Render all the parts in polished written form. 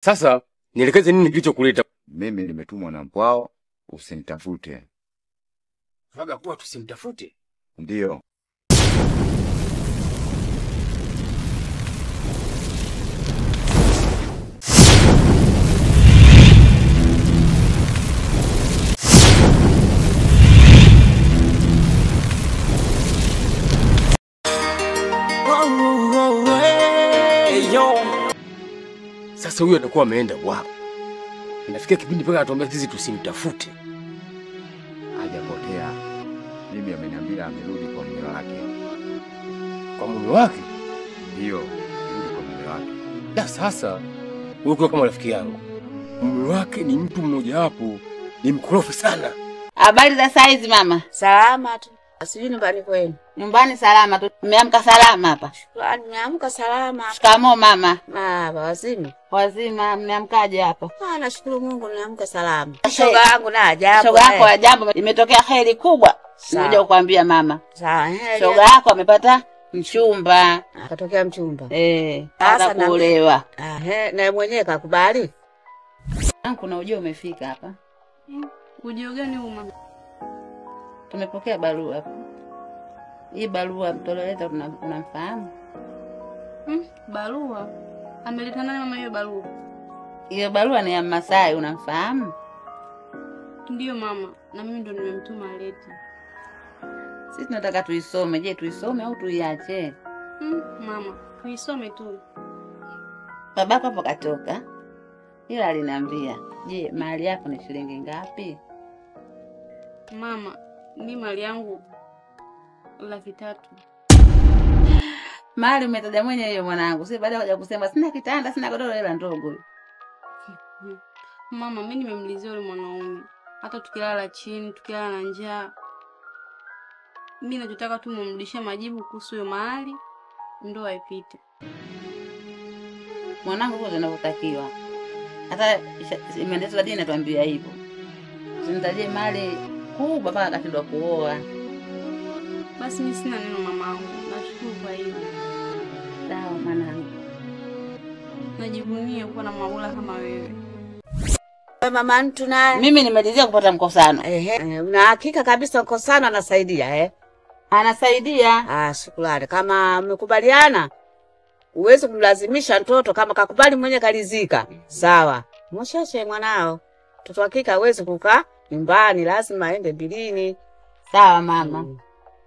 Sasa nielekeze nini kilichokuleta? Mimi nimetumwa na Mpwao usinitafute. Vaga kuwa tusimtafute? Ndio. Sasa huyo atakuwa ameenda wapi? Inafikia kipindi paka atuambia sisi tusimtafute. Hajapotea. Mimi ameniambia amerudi kwa mume wake. Kwa mume wake? Ndio, amerudi kwa mume wake. Ya sasa, wewe kama rafiki yangu, mume wake ni mtu mmoja hapo, ni mkorofi sana. Habari za saizi mama? Salama tu. Asijui nyumbani kwenu. Nyumbani salama tu. Mmeamka salama hapa? Shukrani, nimeamka salama. Shikamoo mama. Wazima. Wazima, mmeamkaje hapa? Nashukuru Mungu nimeamka salama. Shoga yangu na ajabu. Shoga yako ajabu, imetokea heri kubwa. Ngoja kukwambia mama. Sawa. Shoga yako amepata mchumba. Akatokea mchumba. Sasa kuolewa. Na mwenyewe kakubali? Kuna ujio umefika hapa. Ujio gani huu mama? Tumepokea barua hapa. Hii barua mtoleleta unamfahamu? Barua? Ameleta nani mama hiyo barua? Hiyo barua ni ya Masai, unamfahamu? Ndio mama, na mimi ndo nimemtuma alete. Sisi tunataka tuisome. Je, tuisome au tuiache? Mama, tuisome tu. Babako hapo katoka. Ila aliniambia, "Je, mali yako ni shilingi ngapi?" Mama, ni mali yangu 300,000. Mali umetaja mwenyewe hiyo mwanangu. Si baada ya kusema sina kitanda, sina godoro, ila ndogo. Mama, mimi nimemlizia yule mwanaume. Hata tukilala chini, tukilala na njaa. Mimi nachotaka tu mumrudishie majibu kuhusu hiyo mali, ndoa ipite. Mwanangu huo tunavyotakiwa. Hata imeandikwa dini inatuambia hivyo. Tunataje mali kubwa baba akatindwa kuoa. Basi mimi sina neno mamangu. Nashukuru kwa hiyo. Sawa mwanangu. Najivunia kuwa na maula kama wewe. Mama mtu naye. Mimi nimelizia kupata mkosano. Na hakika kabisa mkosano anasaidia Anasaidia. Shukrani. Kama mmekubaliana, uweze kumlazimisha mtoto kama kakubali mwenye kalizika. Sawa. Mshashe mwanao. Mtoto hakika hawezi kukaa nyumbani, lazima aende bilini. Sawa mama.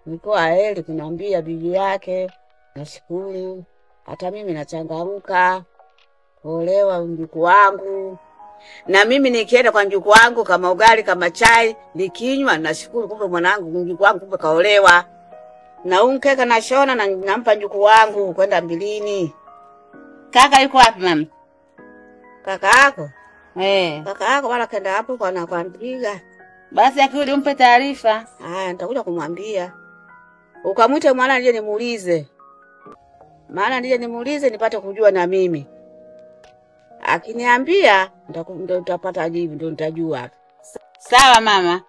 Niko aheri kuniambia bibi yake. Nashukuru. Hata mimi nachangamka. Olewa mjukuu wangu. Na mimi nikienda kwa mjukuu wangu kama ugali kama chai nikinywa, nashukuru kumbe mwanangu mjukuu wangu kumbe kaolewa. Na unkeka na shona na nampa mjukuu wangu kwenda mbilini. Kaka yuko wapi mama? Kaka yako? Kaka yako wala kaenda hapo kwa anakuambiga. Basi akirudi umpe taarifa. Nitakuja kumwambia. Ukamwite mwana nije nimuulize. Maana nije nimuulize nipate kujua na mimi. Akiniambia ndio utapata jibu, ndio nitajua. Sawa mama.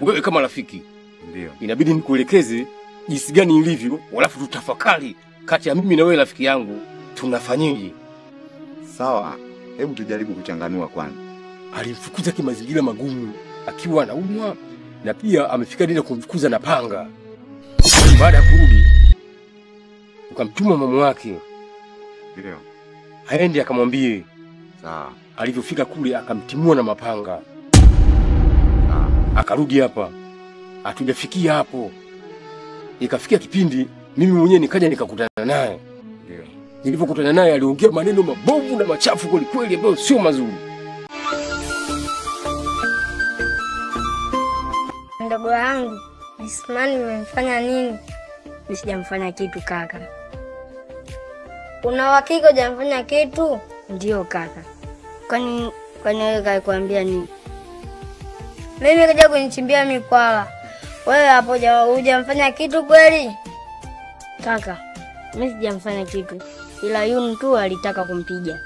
Wewe kama rafiki, ndio inabidi nikuelekeze jinsi gani ilivyo, alafu tutafakari kati ya mimi na wewe rafiki yangu tunafanyaje. Sawa, hebu tujaribu kuchanganua kwanza. Alimfukuza kimazingira magumu akiwa anaumwa, na pia amefika ndio kumfukuza na panga. Baada ya kurudi ukamtuma mama wake. Ndio. Aende akamwambie. Sawa. Alivyofika kule akamtimua na mapanga. Akarudi hapa. Hatujafikia hapo. Ikafikia kipindi mimi mwenyewe nikaja nikakutana naye. Ndio. Nilipokutana naye aliongea maneno mabovu na machafu kweli ambayo sio mazuri. Ndogo wangu, Ismani umemfanya nini? Nisijamfanya kitu kaka. Una uhakika hujamfanya kitu? Ndio kaka. Kwani wewe kaikuambia nini? Mimi kaja kunichimbia mikwala. Wewe hapo hujamfanya kitu kweli? Kaka, mimi sijamfanya kitu. Ila Yunu tu alitaka kumpiga.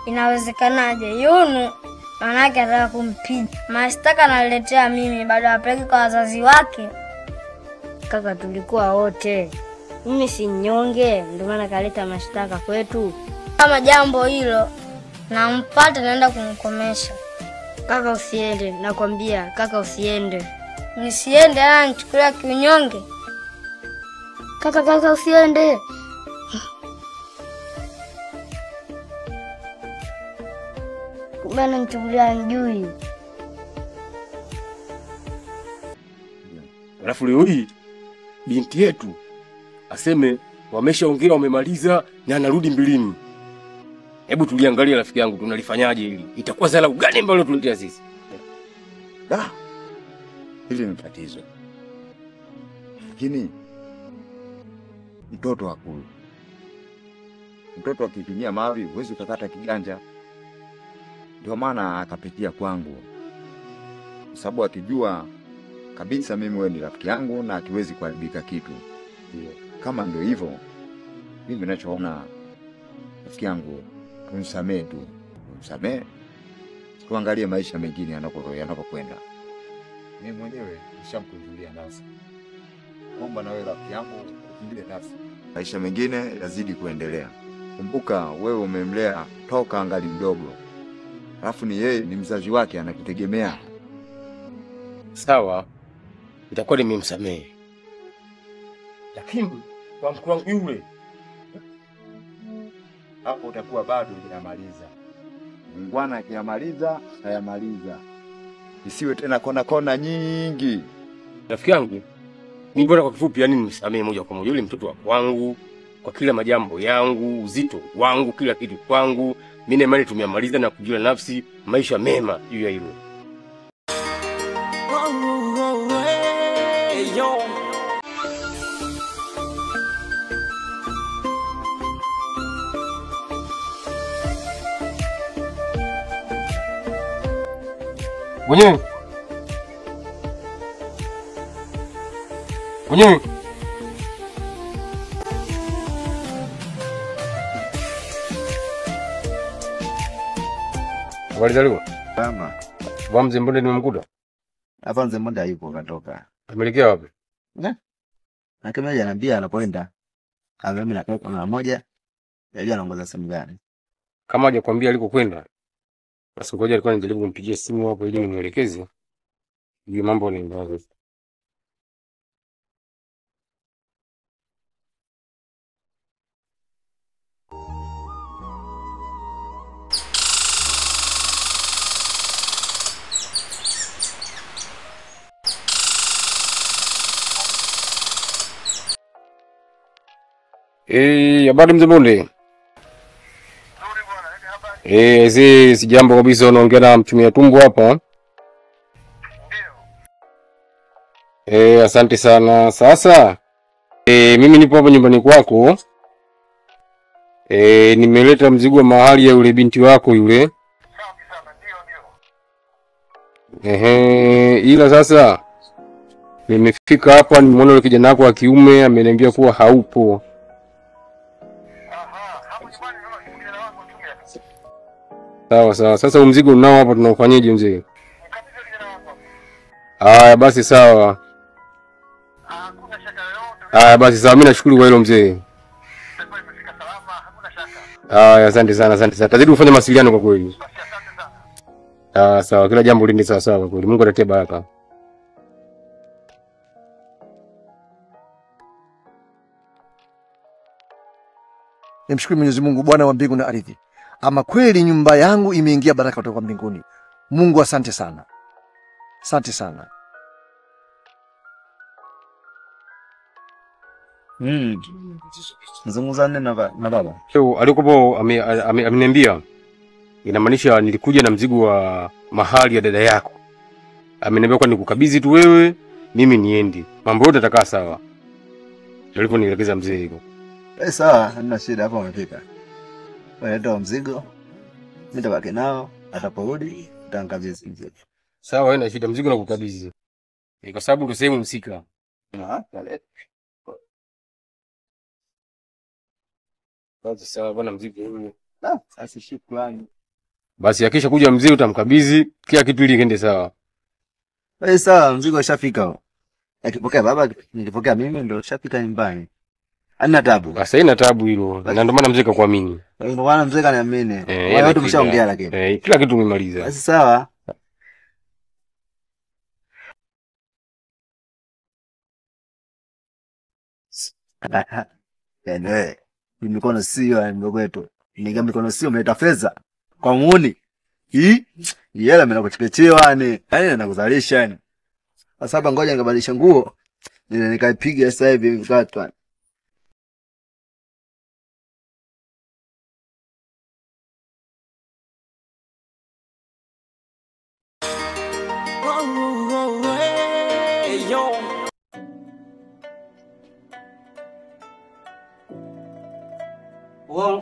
Inawezekanaje? Yunu manake anataka kumpiga. Mashtaka analetea mimi baada ya peleka kwa wazazi wake. Kaka, tulikuwa wote. Mimi si nyonge, ndio maana kaleta mashtaka kwetu. kama jambo hilo nampata naenda kumkomesha. Kaka usiende, nakwambia kaka usiende. Nisiende nichukulia kiunyonge. Kaka usiende. Bana nichukulia njui. Alafu leo hii binti yetu aseme wameshaongea wamemaliza na anarudi mbilini. Hebu tuliangalia rafiki yangu tunalifanyaje hili? Itakuwa zala gani ambalo tuletea sisi? Hili ni tatizo. Lakini mtoto hakuli. Mtoto akitumia mavi huwezi kukata kiganja. Ndio maana akapitia kwangu. Kwa sababu akijua kabisa mimi wewe ni rafiki yangu na akiwezi kuharibika kitu. Kama ndio hivyo, mimi ninachoona rafiki yangu tumsamee tu. Tumsamee. Tuangalie maisha mengine yanapokwenda. Mimi mwenyewe nishamkunjulia nafsi. Omba na wewe rafiki yangu kunjulie nafsi. Maisha mengine yazidi kuendelea. Kumbuka wewe umemlea toka angali mdogo. Alafu ni yeye ni mzazi wake anakutegemea. Sawa. Itakuwa nimemsamehe. Lakini kwa mkuu wangu yule hapo utakuwa bado hujamaliza. Mungwana akiyamaliza, hayamaliza. Isiwe tena kona nyingi. Rafiki yangu, mimi bora kwa kifupi yani nimsamehe moja kwa moja yule mtoto wa kwangu kwa kila majambo yangu, uzito wangu, kila kitu kwangu. Mimi na imani tumemaliza na kujua nafsi maisha mema juu ya hilo. Mwenyewe. Habari za leo? Kama Mzee Mbonde nimemkuta. hapa Mzee Mbonde hayupo katoka. Ameelekea wapi? Na kama ananiambia anapoenda. Kama mimi natoka mara moja. Yeye anaongoza sehemu gani? Kama hajakwambia alikokwenda. Basi ngoja alikuwa anajaribu kumpigia simu hapo ili nimuelekeze. Hiyo mambo ni mbaya. Habari Mzee Mbonde. Si jambo kabisa unaongea na mchumia tumbo hapa. Ndio. Asante sana. Sasa mimi nipo hapa nyumbani kwako. Nimeleta mzigo wa mahali ya yule binti wako yule. Safi sana, ndio. Ila sasa nimefika hapa nimeona yule kijana wako wa kiume ameniambia kuwa haupo. Sawa. Sasa mzigo unao hapa tunaofanyaje mzee? Basi sawa. Hakuna shaka yoyote. Basi sawa, mimi nashukuru kwa hilo mzee. Itakuwa imefika salama, hakuna shaka. Asante sana. Tazidi kufanya mawasiliano kwa kweli. Basi asante sana. Sawa, kila jambo liende sawa kwa kweli. Mungu atatie baraka. Nimshukuru Mwenyezi Mungu Bwana wa mbingu na ardhi. Ama kweli nyumba yangu imeingia baraka kutoka mbinguni. Mungu asante sana. Asante sana. Mzungumza nini na baba? Alikopo ameniambia inamaanisha nilikuja na mzigo wa mahali ya dada yako. Ameniambia kwa nikukabidhi tu wewe, mimi niende. Mambo yote yatakaa sawa. Ndio nielekeza mzee hivyo. Sawa, hamna shida hapo umefika. Wewe ndio mzigo. Mimi tabaki nao, ataporudi utakabidhi mzigo. Sawa, haina shida, mzigo nakukabidhi. Kwa sababu ndio sehemu msika. Basi sawa bwana, mzigo huo. Sasa shukrani. Basi akisha kuja mzee utamkabidhi, kila kitu ili kiende sawa. Sawa, mzigo ushafika. Akipokea baba, nilipokea mimi ndio ushafika nyumbani. Ana tabu. Sasa ina tabu hilo. Na ndio maana mzee kakuamini. Ndio maana mzee kaniamini. Wao tumeshaongea lakini. Kila kitu tumemaliza. Basi sawa. Yaani mikono sio ndogo yetu. Niga mikono sio umeleta fedha. Kwa muuni. Yela mimi nakuchekechewa yani. Yaani nakuzalisha yani. Sasa hapa ngoja nikabadilisha nguo. Nikaipiga sasa hivi vikatwa.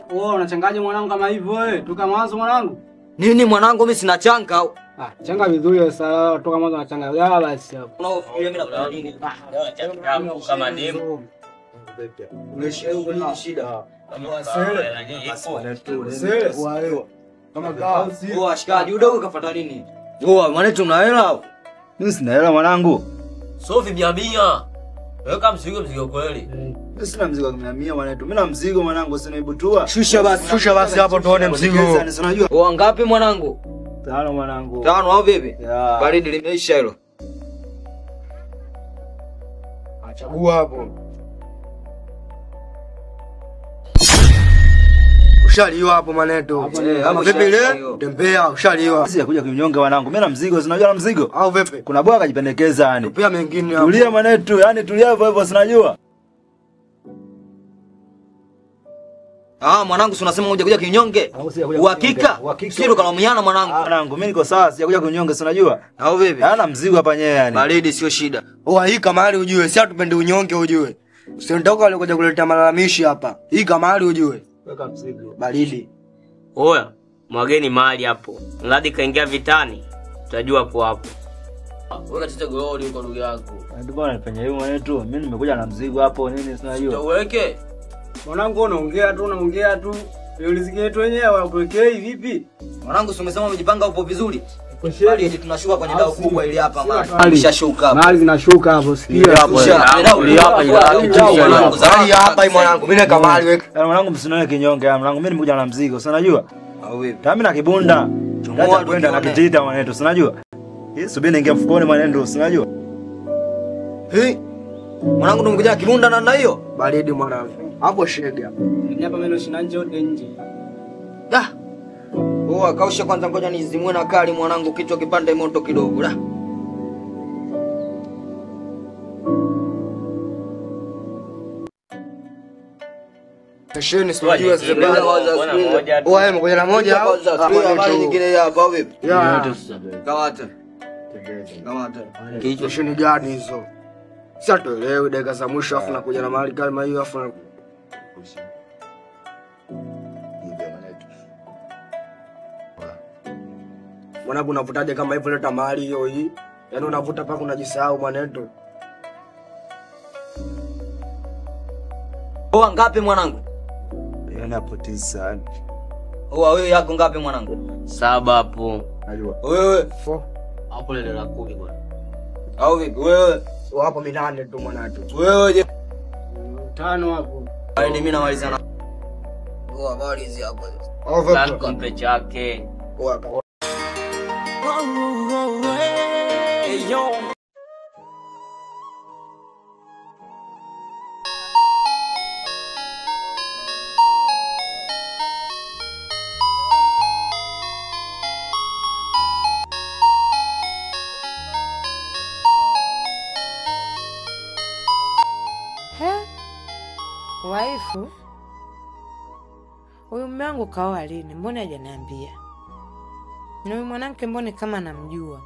Wewe unachangaje mwanangu kama hivyo wewe? Toka mwanzo mwanangu. Nini mwanangu mimi sina changa. Changa vizuri sasa toka mwanzo unachanga. Gawa basi hapo. Unaofikiria mimi nakufanya nini? Changa kama demo. Unashia shida. Sele. Wao. Kama gawa. Wewe ashikaji udogo kafuata nini? Wewe mwanetu una hela? Mimi sina hela mwanangu. Sofi biabia. Weka mzigo kweli. Mimi sina mzigo wa 100 mwanetu. Mimi na mzigo mwanangu sina ibutua. Shusha basi hapo tuone mzigo. Unajua. Wewe ngapi mwanangu? 5 mwanangu. 5 au vipi? Baridi limeisha hilo. Achagua hapo. Ushaliwa hapo maneto. Kama vipi ile? Tembea ushaliwa. Sisi kuja kunyonga wanangu. Mimi na mzigo, sinajua na mzigo. Au vipi? Kuna bwana kajipendekeza yani. Pia mengine hapo. Tulia manetu, yani tulia hivyo hivyo sinajua. Mwanangu si unasema kuja kinyonge? Uhakika? Sio kalaumiana mwanangu. Mwanangu mimi niko sawa, sijakuja kunyonge sinajua. Au vipi? Hana mzigo hapa nyewe yani. Baridi sio shida. Hii kamari ujue, si atupende unyonge ujue. Usiondoka wale kuja kuleta malalamishi hapa. Hii kamari ujue. Weka mzigo. Baridi. Oya, mwageni mahali hapo. Mradi kaingia vitani, tutajua hapo hapo. Weka tete goli huko ndugu yako. Ndio bwana nifanya hivyo mwanetu. Mimi nimekuja na mzigo hapo nini sinajua. Uweke. Mwanangu unaongea tu. Ulizike yetu wenyewe upekee vipi? Mwanangu si umesema umejipanga upo vizuri? Bali tunashuka kwenye dau kubwa ili hapa mali. Nishashuka hapo. Mali zinashuka hapo sikia hapo. Hapa mwanangu mimi kama mali weka. Mwanangu msinaone kinyonge mwanangu mimi nimekuja na mzigo, si unajua? Au vipi? Tami na kibunda. Acha kwenda na kitita mwanetu, si unajua? Subiri niingie mfukoni mwanetu, si unajua? Mwanangu tumekuja kibunda na hiyo. Baridi mwanangu. Hapo shega. Mimi hapa mimi nashina nje yote nje. Kausha kwanza ngoja nizimue na kali mwanangu kichwa kipande moto kidogo la. Tasheni sijua zile bana. Wewe mmoja na moja au habari nyingine hapa vipi? Kawata. Kichwa shini gani hizo? Sasa tuelewe dakika za mwisho afu nakuja na mahali kama hiyo afu mwanangu unavutaje kama hivyo leta mahali hiyo hii? Yaani unavuta paka unajisahau mwanetu. Ngapi mwanangu? Yaani hapo 9. Wewe yako ngapi mwanangu? 7 hapo. Najua. Wewe 4. Hapo lele la 10 bwana. Au vipi? Wewe hapo 8 tu mwanangu. Wewe je? 5 hapo. Bali mimi namaliza na. Habari hizi hapo. Au vipi? Sasa kompe chake. Waifu, huyu mume wangu kaoa lini? Mbona hajaniambia? Na huyu mwanamke mbona kama namjua?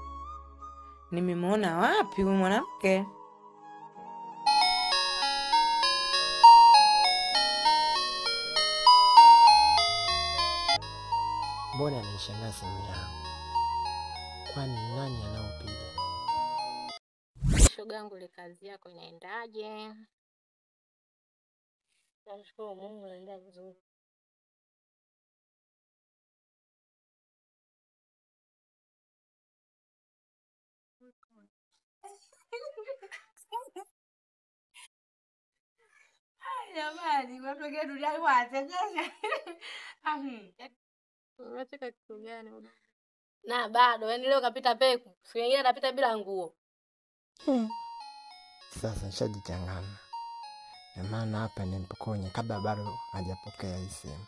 Nimemwona wapi huyu mwanamke? Mbona anaishangaa simu yangu? Kwani nani anaopiga? Shogangu, ile kazi yako inaendaje? Nashukuru Mungu, naenda vizuri. Jamani, watu wengine duniani wanatekesha. Unataka kitu gani? Na bado yani leo kapita peku. Siku nyingine atapita bila nguo. Sasa nishajichanganya. Na maana hapa nimpokonye kabla bado hajapokea hii simu.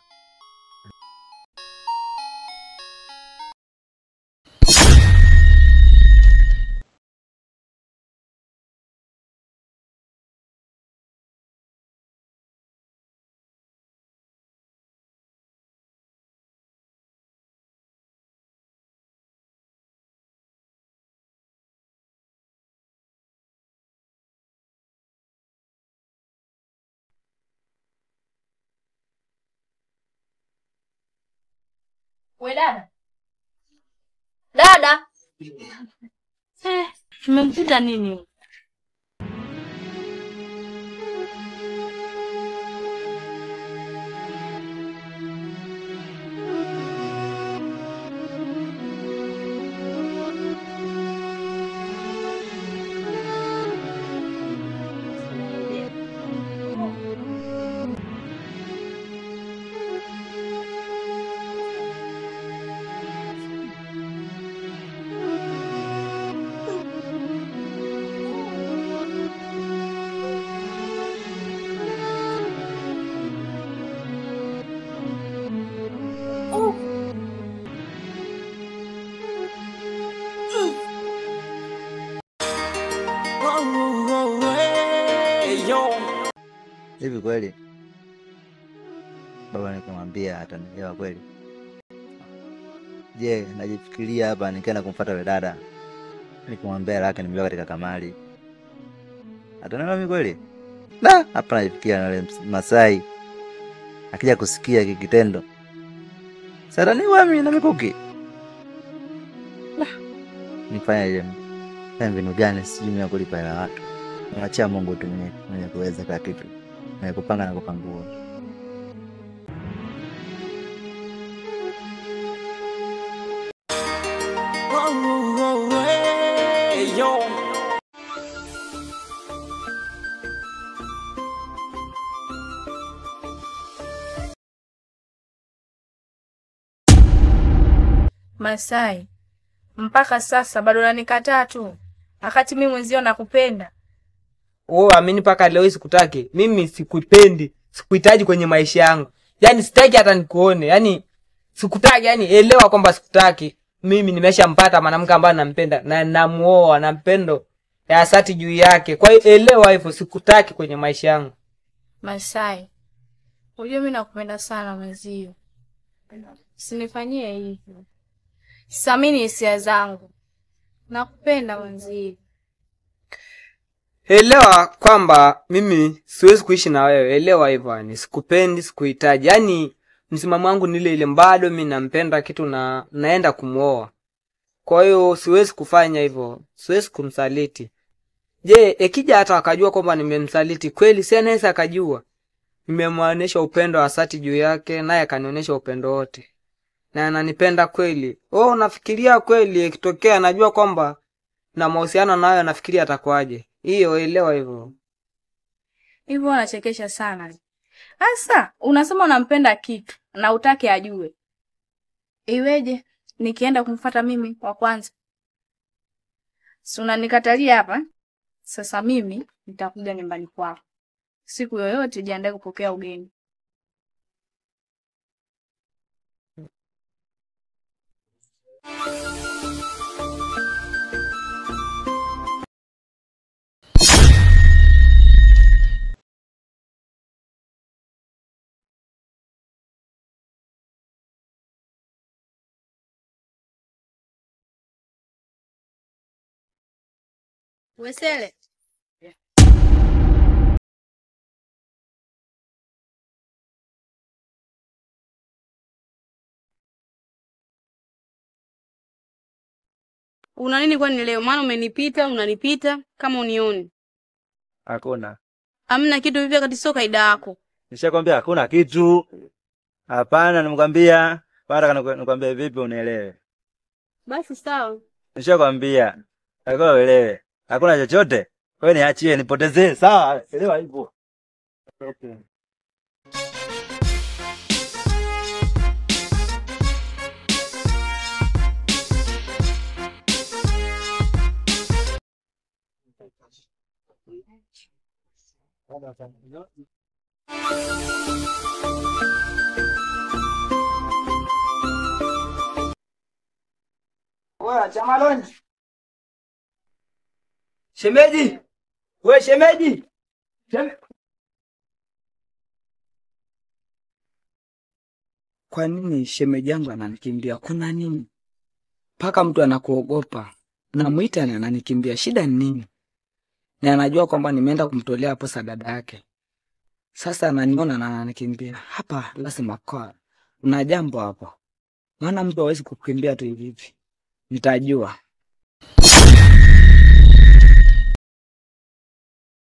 We dada. Dada. Mmemkuta nini? Hivi kweli baba nikamwambia atanielewa kweli? Je, najifikiria hapa nikaenda kumfuata yule dada. Nikamwambia lake nimebeba katika kamali. Atanielewa mimi kweli? La, hapa najifikiria na yule Masai. Akija kusikia kikitendo. Sasa ni wami na mikuki. La. Nifanye je? Mbinu gani sijui mimi kulipa hela watu. Mwachia Mungu tu mwenye kuweza kila kitu. Mwenye kupanga na kupangua. Masai, mpaka sasa bado unanikataa tu. Wakati mimi mwenzio nakupenda. Amini paka leo sikutaki. Mimi sikupendi, sikuhitaji kwenye maisha yangu. Yaani sitaki hata nikuone. Yaani sikutaki, yaani elewa kwamba sikutaki. Mimi nimeshampata mwanamke ambaye nampenda na namuoa na mpendo ya asati juu yake. Kwa hiyo elewa hivyo, sikutaki kwenye maisha yangu. Masai, unajua mimi nakupenda sana mwenzio. Usinifanyie hivyo. Samini hisia zangu. Nakupenda mwenzio. Elewa kwamba mimi siwezi kuishi na wewe. Elewa hivyo, yani sikupendi, sikuhitaji. Yaani msimamo wangu ni ile bado mimi nampenda kitu na naenda kumuoa. Kwa hiyo siwezi kufanya hivyo. Siwezi kumsaliti. Je, ikija hata akajua kwamba nimemsaliti kweli, si anaweza akajua. Nimemwonyesha upendo wa dhati juu yake, naye akanionyesha upendo wote. Na ananipenda kweli. Nafikiria kweli ikitokea najua kwamba na mahusiano nayo nafikiria atakwaje. Hiyo elewa hivyo. Hivyo unachekesha sana. Sasa unasema unampenda kitu na utake ajue. Iweje nikienda kumfuata mimi wa kwanza? Si unanikatalia hapa? Sasa mimi nitakuja nyumbani kwako. Siku yoyote jiandae kupokea ugeni. Wesele. Una nini kwani leo? Maana unanipita kama unioni. Hakuna. Hamna kitu hivi wakati sio kaida yako. Nishakwambia hakuna kitu. Hapana, nimekwambia. Bado nikwambia vipi unielewe. Basi sawa. Nishakwambia. Hakuna uelewe. Hakuna chochote. Kwa hiyo niachie nipotezee. Sawa, elewa hivyo. Okay. Wewe Chamaloni. Shemeji. Wewe shemeji. Kwa nini shemeji yangu ananikimbia? Kuna nini? Paka mtu anakuogopa. Namuita na ananikimbia. Shida ni nini? Na anajua kwamba nimeenda kumtolea hapo dada yake. Sasa ananiona na ananikimbia. Hapa lazima kwa. Kuna jambo hapo. Maana mtu hawezi kukimbia tu hivi. Nitajua.